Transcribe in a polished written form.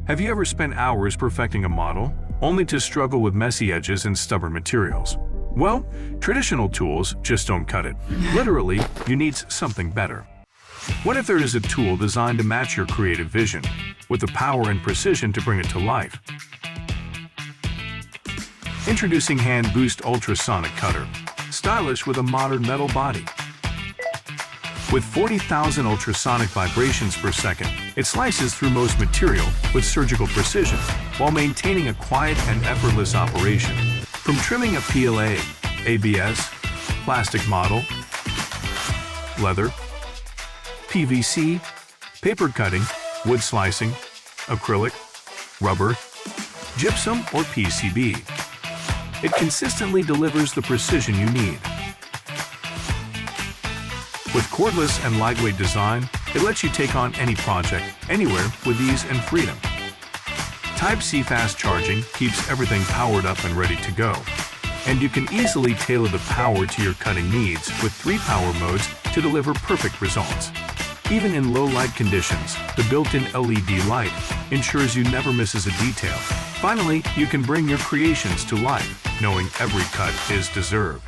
Have you ever spent hours perfecting a model, only to struggle with messy edges and stubborn materials? Well, traditional tools just don't cut it. Literally, you need something better. What if there is a tool designed to match your creative vision, with the power and precision to bring it to life? Introducing Hanboost Ultrasonic Cutter, stylish with a modern metal body. With 40,000 ultrasonic vibrations per second, it slices through most material with surgical precision while maintaining a quiet and effortless operation. From trimming a PLA, ABS, plastic model, leather, PVC, paper cutting, wood slicing, acrylic, rubber, gypsum, or PCB, it consistently delivers the precision you need. With cordless and lightweight design, it lets you take on any project, anywhere, with ease and freedom. Type-C fast charging keeps everything powered up and ready to go. And you can easily tailor the power to your cutting needs with 3 power modes to deliver perfect results. Even in low light conditions, the built-in LED light ensures you never misses a detail. Finally, you can bring your creations to life, knowing every cut is deserved.